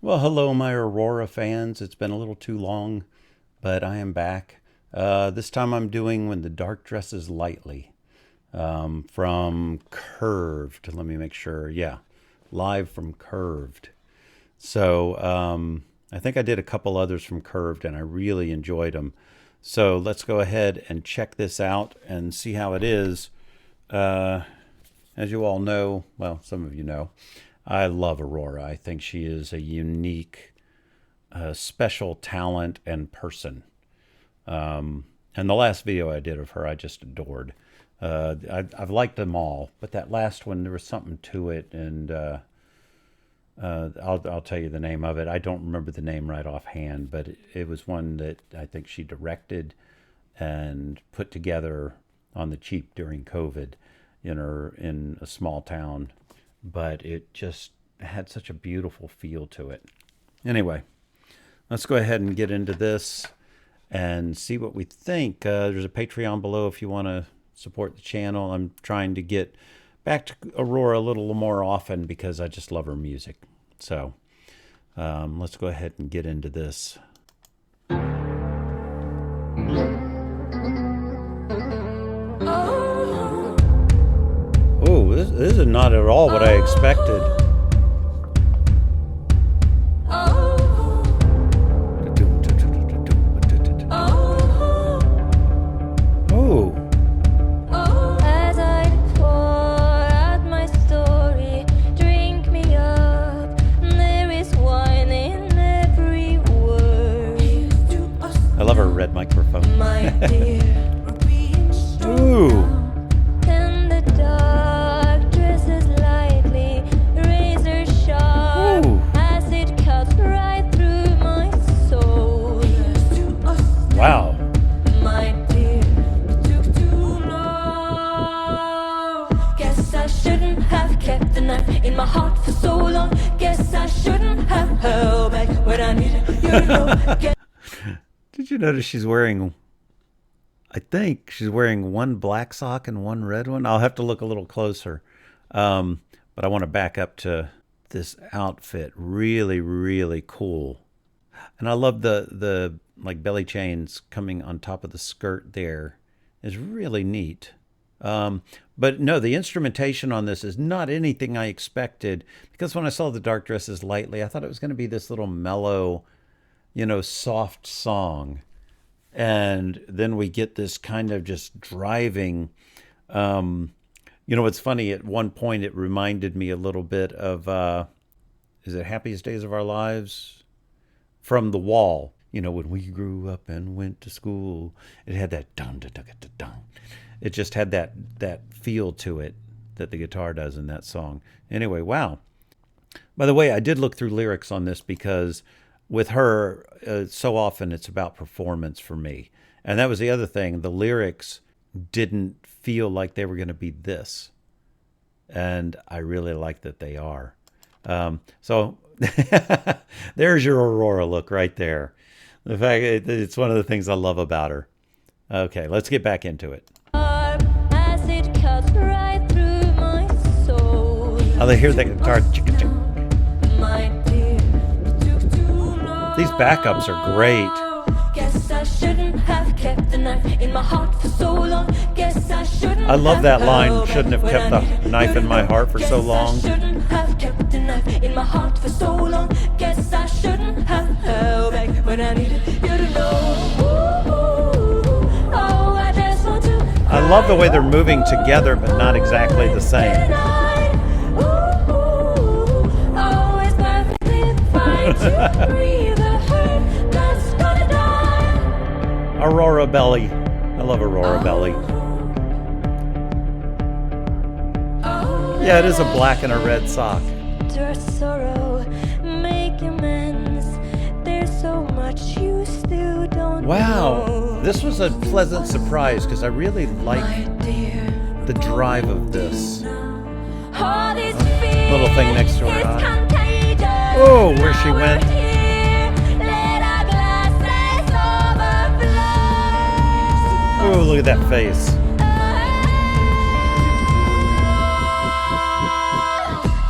Well, hello, my Aurora fans. It's been a little too long, but I am back. This time I'm doing When the Dark Dresses Lightly from Curved. Let me make sure. Yeah, live from Curved. I think I did a couple others from Curved and I really enjoyed them. So let's go ahead and check this out and see how it is. Uh, as you all know, well, some of you know, I love Aurora. I think she is a unique, special talent and person. And the last video I did of her, I just adored. I've liked them all, but that last one, there was something to it, and I'll tell you the name of it. I don't remember the name right offhand, but it was one that I think she directed and put together on the cheap during COVID in a small town, but it just had such a beautiful feel to it. Anyway, let's go ahead and get into this and see what we think. There's a Patreon below if you want to support the channel. I'm trying to get back to Aurora a little more often because I just love her music. So let's go ahead and get into this. Oh, this is not at all what I expected. I love her red microphone. Ooh. And the dark dresses lightly, razor sharp, Ooh. as it cuts right through my soul. Wow. My dear, it took too long. Guess I shouldn't have kept the knife in my heart for so long. Guess I shouldn't have held back when I needed you to know. Did you notice she's wearing, I think she's wearing one black sock and one red one? I'll have to look a little closer. But I want to back up to this outfit. Really, really cool. And I love the like belly chains coming on top of the skirt there. Is really neat. But no, the instrumentation on this is not anything I expected, because when I saw The Dark Dresses Lightly, I thought it was going to be this little mellow, soft song. And then we get this kind of just driving. It's funny, at one point it reminded me a little bit of, is it Happiest Days of Our Lives? From The Wall. When we grew up and went to school, it had that dun dun dun dun dun. It just had that feel to it that the guitar does in that song. Anyway, wow. By the way, I did look through lyrics on this because with her, so often it's about performance for me. And that was the other thing. The lyrics didn't feel like they were going to be this. And I really like that they are. So there's your Aurora look right there. The fact it's one of the things I love about her. Okay, let's get back into it. As it cuts right through my soul. Oh, they hear the guitar. My dear, it took too long. These backups are great. Guess I shouldn't have kept the knife in my heart for so long. Guess I shouldn't. I love that line, held shouldn't have back kept when I the needed knife you in to my know. heart for so Guess long. I shouldn't have kept the knife in my heart for so long. Guess I shouldn't have held back when I needed you to know. Oh, I just want to. I love the way they're moving together, but not exactly the same. Always perfectly fine to breathe the hurt that's gonna die. Aurora Belly. I love Aurora Belly. Yeah, it is a black and a red sock. Your sorrow, make amends. There's so much you still don't Wow, know. this was a pleasant surprise because I really like My dear, the drive of this. all these Little thing next to her feelings eye. contagious. Oh, where she Now went. we're here, let our glasses overflow. Oh, look at that face.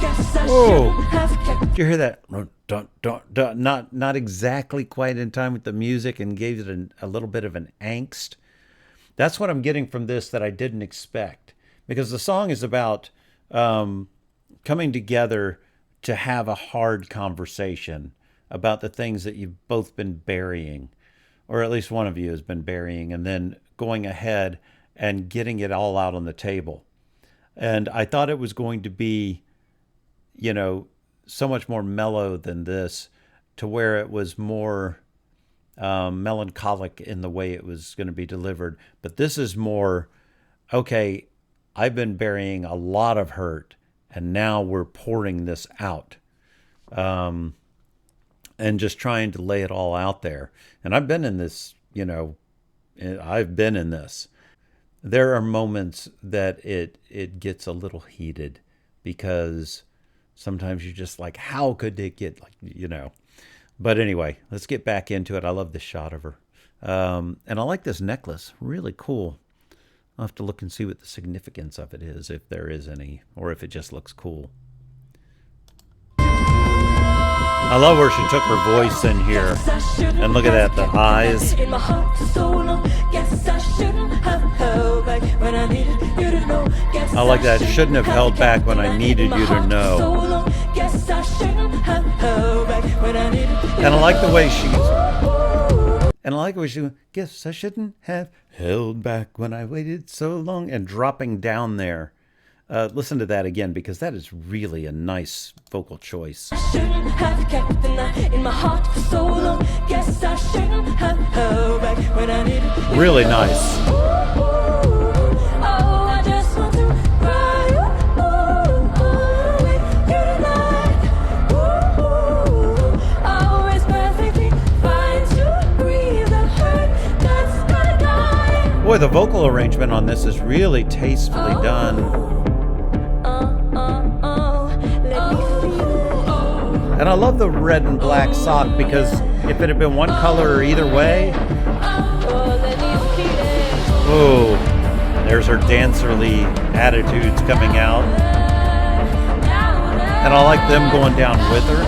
Guess I Whoa. shouldn't have kept Did you hear that? dun, not exactly quite in time with the music, and gave it a little bit of an angst. That's what I'm getting from this that I didn't expect, because the song is about coming together to have a hard conversation about the things that you've both been burying, or at least one of you has been burying, and then going ahead and getting it all out on the table. And I thought it was going to be, so much more mellow than this, to where it was more melancholic in the way it was going to be delivered. But this is more, okay, I've been burying a lot of hurt, and now we're pouring this out. And just trying to lay it all out there. And I've been in this, I've been in this. There are moments that it gets a little heated, because sometimes you're just like, how could it get But anyway, let's get back into it. I love this shot of her. And I like this necklace. Really cool. I'll have to look and see what the significance of it is, if there is any, or if it just looks cool. I love where she took her voice in here. And look at that, the eyes. I like that. Shouldn't have held back when I needed you to know. And I like the way she guess I shouldn't have held back when I waited so long, and dropping down there. Listen to that again, because that is really a nice vocal choice. I shouldn't have kept the knife in my heart for so long. Guess I shouldn't have held back when I needed you. Really nice. I just want to cry with you tonight. Always perfectly fine to breathe the hurt that's gonna die. Boy, the vocal arrangement on this is really tastefully done. And I love the red and black sock, because if it had been one color either way. Oh, there's her dancerly attitudes coming out. And I like them going down with her.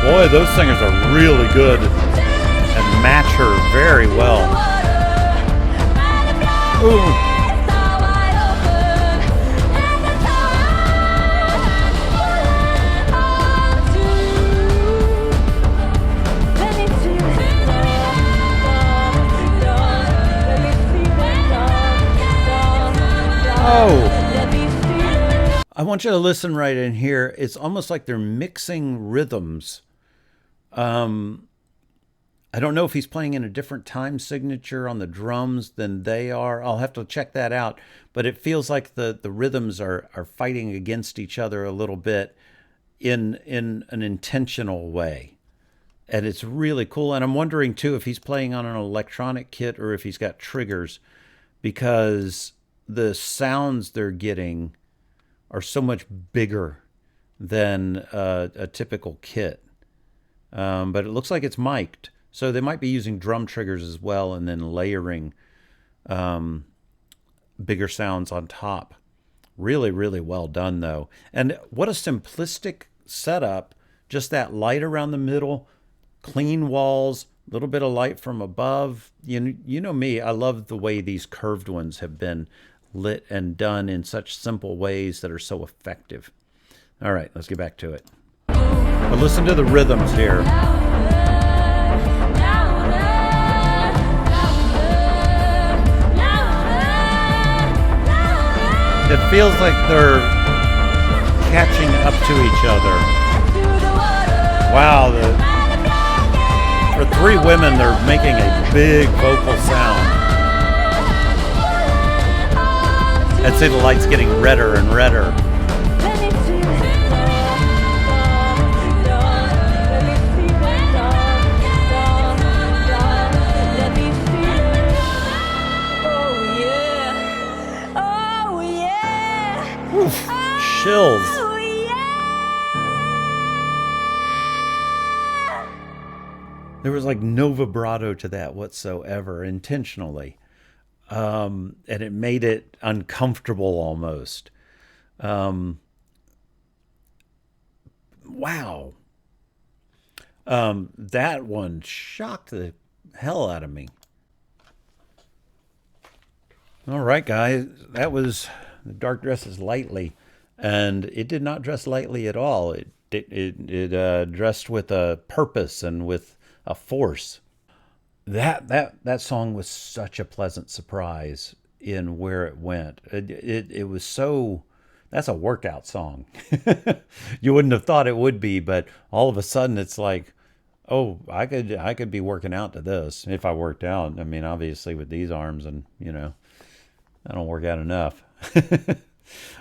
Boy, those singers are really good and match her very well. Ooh. I want you to listen right in here. It's almost like they're mixing rhythms. I don't know if he's playing in a different time signature on the drums than they are. I'll have to check that out. But it feels like the rhythms are fighting against each other a little bit in an intentional way. And it's really cool. And I'm wondering, too, if he's playing on an electronic kit or if he's got triggers, because the sounds they're getting are so much bigger than a typical kit. But it looks like it's mic'd. So they might be using drum triggers as well, and then layering bigger sounds on top. Really, really well done, though. And what a simplistic setup. Just that light around the middle, clean walls, a little bit of light from above. You know me, I love the way these curved ones have been lit and done in such simple ways that are so effective. All right, let's get back to it. But listen to the rhythms here. It feels like they're catching up to each other. Wow, for three women, they're making a big vocal sound. I'd say the light's getting redder and redder. Oof, chills. There was like no vibrato to that whatsoever, intentionally. And it made it uncomfortable almost. Wow. That one shocked the hell out of me. All right, guys, that was The Dark Dresses Lightly, and it did not dress lightly at all. It dressed with a purpose and with a force. That song was such a pleasant surprise in where it went. It was so. That's a workout song. You wouldn't have thought it would be, but all of a sudden it's like, oh, I could be working out to this if I worked out. I mean, obviously with these arms, and I don't work out enough.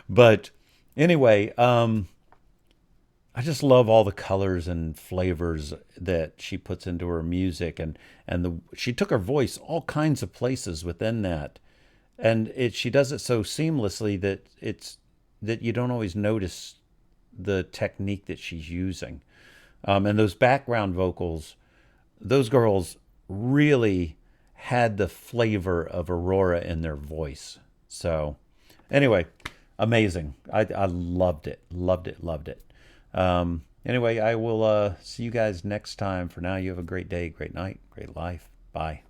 But anyway, I just love all the colors and flavors that she puts into her music, and she took her voice all kinds of places within that, and she does it so seamlessly that you don't always notice the technique that she's using, and those background vocals, those girls really had the flavor of Aurora in their voice. So anyway, amazing. I loved it. Loved it. Loved it. Anyway, I will see you guys next time. For now, you have a great day, great night, great life. Bye.